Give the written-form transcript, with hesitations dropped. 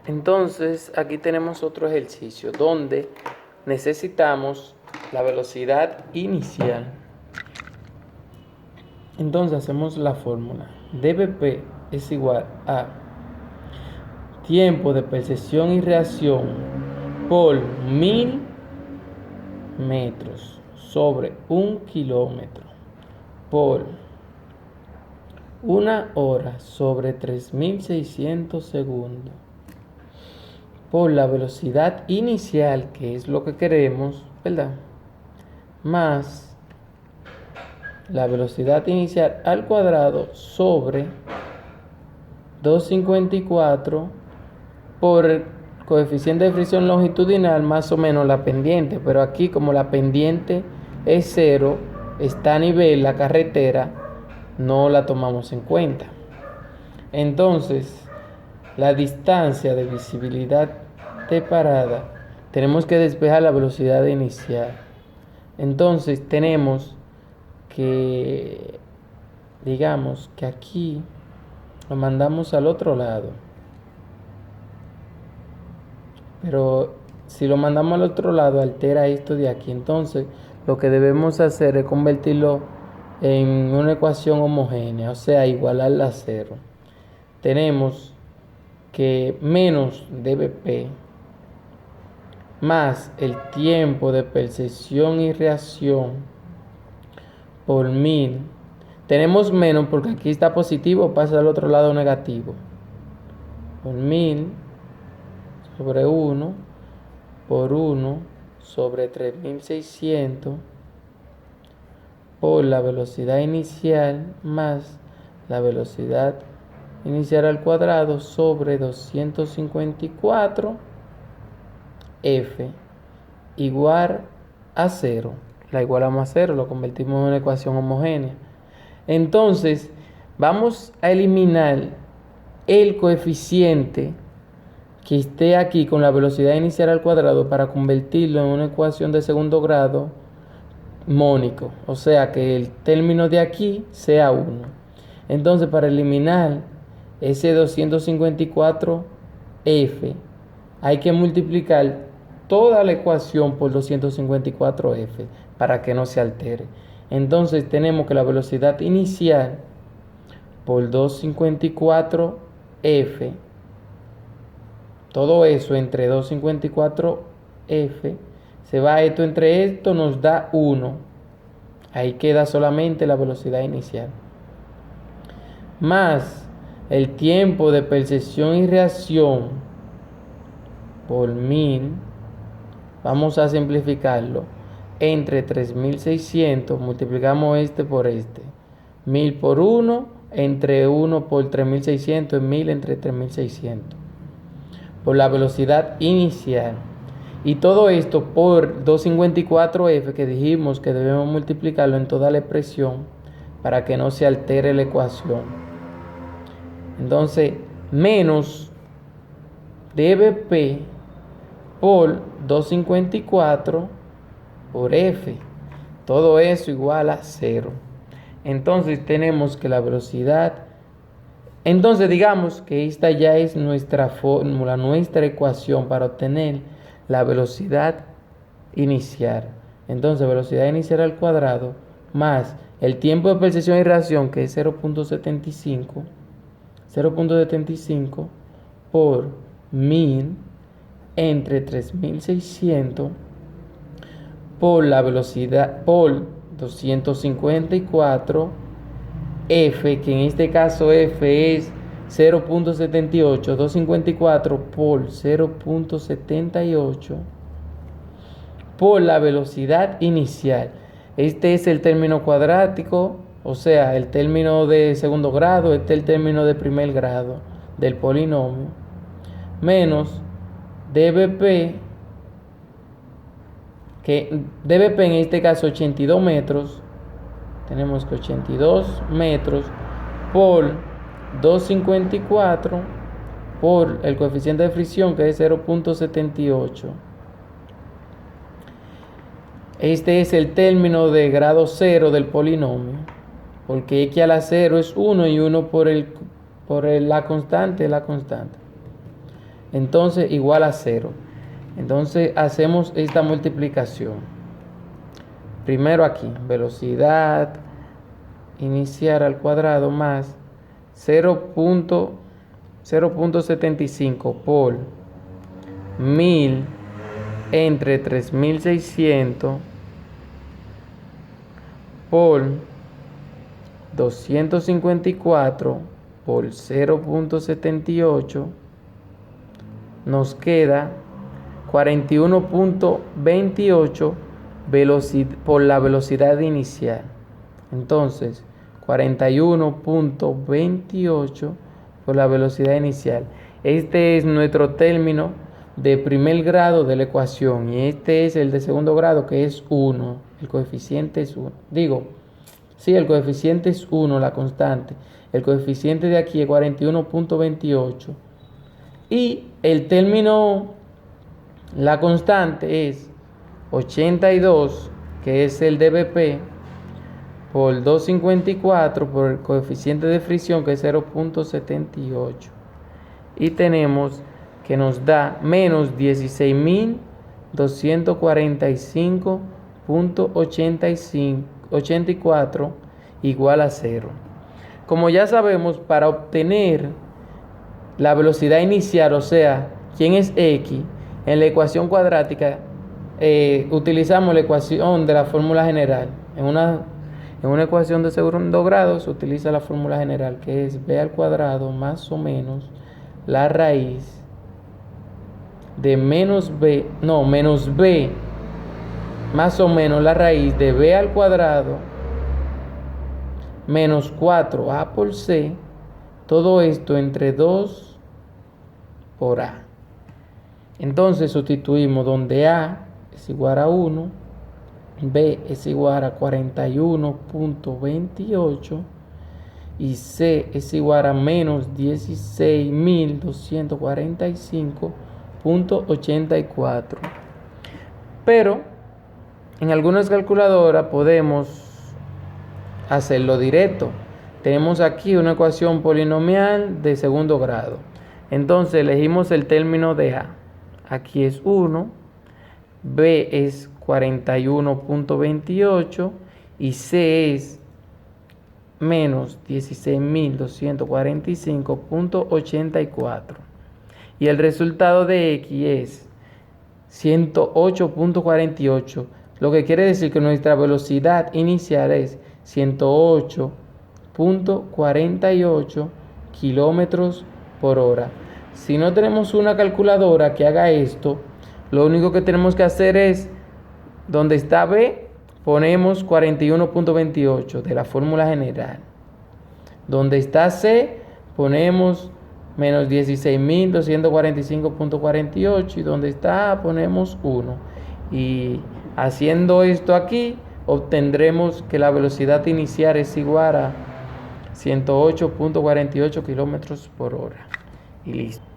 Entonces, aquí tenemos otro ejercicio donde necesitamos la velocidad inicial. Entonces hacemos la fórmula. dvp es igual a tiempo de percepción y reacción por 1000 metros sobre 1 kilómetro por 1 hora sobre 3600 segundos por la velocidad inicial, que es lo que queremos, ¿verdad? Más la velocidad inicial al cuadrado sobre 254 por el coeficiente de fricción longitudinal más o menos la pendiente, pero aquí como la pendiente es 0, está a nivel la carretera, no la tomamos en cuenta. Entonces, la distancia de visibilidad de parada, tenemos que despejar la velocidad inicial. Entonces tenemos que, digamos que aquí lo mandamos al otro lado. Pero si lo mandamos al otro lado, altera esto de aquí. Entonces, lo que debemos hacer es convertirlo en una ecuación homogénea, o sea, igualarla a 0. Tenemos que menos dvp más el tiempo de percepción y reacción por 1000. Tenemos menos porque aquí está positivo, pasa al otro lado negativo. Por 1000 sobre 1 por 1 sobre 3600 por la velocidad inicial más la velocidad inicial al cuadrado sobre 254 f igual a 0. La igualamos a 0, lo convertimos en una ecuación homogénea. Entonces, vamos a eliminar el coeficiente que esté aquí con la velocidad inicial al cuadrado para convertirlo en una ecuación de segundo grado mónico. O sea, que el término de aquí sea 1. Entonces, para eliminar ese 254f, hay que multiplicar toda la ecuación por 254f para que no se altere. Entonces tenemos que la velocidad inicial por 254f, todo eso entre 254f, se va esto entre esto, nos da 1. Ahí queda solamente la velocidad inicial. Más el tiempo de percepción y reacción por 1000, vamos a simplificarlo, entre 3600, multiplicamos este por este, 1000 por 1, entre 1 por 3600, 1000 entre 3600, por la velocidad inicial. Y todo esto por 254f, que dijimos que debemos multiplicarlo en toda la expresión para que no se altere la ecuación. Entonces, menos dvp por 254 por f, todo eso igual a 0. Entonces tenemos que la velocidad, entonces digamos que esta ya es nuestra fórmula, nuestra ecuación para obtener la velocidad inicial. Entonces velocidad inicial al cuadrado más el tiempo de percepción y reacción, que es 0.75 por 1000 entre 3600 por la velocidad por 254 f, que en este caso f es 0.78, 254 por 0.78 por la velocidad inicial. Este es el término cuadrático, o sea, el término de segundo grado, este es el término de primer grado del polinomio, menos dvp, que dvp en este caso 82 metros, tenemos que 82 metros por 254 por el coeficiente de fricción, que es 0.78. Este es el término de grado 0 del polinomio, porque x a la 0 es 1 y 1 por la constante es la constante. entonces igual a 0. Entonces hacemos esta multiplicación. Primero aquí, velocidad inicial al cuadrado más 0.75 por 1000 entre 3600 por 254 por 0.78 nos queda 41.28 por la velocidad inicial. Entonces 41.28 por la velocidad inicial. Este es nuestro término de primer grado de la ecuación y este es el de segundo grado, que es 1. El coeficiente es 1. El coeficiente es 1, la constante. El coeficiente de aquí es 41.28. Y el término, la constante es 82, que es el dBp, por 254 por el coeficiente de fricción, que es 0.78. Y tenemos que nos da menos 16.245.84 igual a 0. Como ya sabemos, para obtener la velocidad inicial, o sea, quién es x, en la ecuación cuadrática utilizamos la ecuación de la fórmula general. En una ecuación de segundo grado se utiliza la fórmula general, que es b al cuadrado más o menos la raíz de menos b más o menos la raíz de b al cuadrado menos 4a por c, todo esto entre 2 por a. Entonces sustituimos donde a es igual a 1, b es igual a 41.28 y c es igual a menos 16.245.84. Pero en algunas calculadoras podemos hacerlo directo. Tenemos aquí una ecuación polinomial de segundo grado. Entonces elegimos el término de a. Aquí es 1, b es 41.28 y c es menos 16.245.84. Y el resultado de x es 108.48, lo que quiere decir que nuestra velocidad inicial es 108.48 kilómetros por hora. Si no tenemos una calculadora que haga esto, lo único que tenemos que hacer es, donde está b, ponemos 41.28 de la fórmula general. Donde está c, ponemos menos 16.245.48 y donde está a ponemos 1. Y haciendo esto aquí, obtendremos que la velocidad inicial es igual a 108.48 kilómetros por hora. Y listo.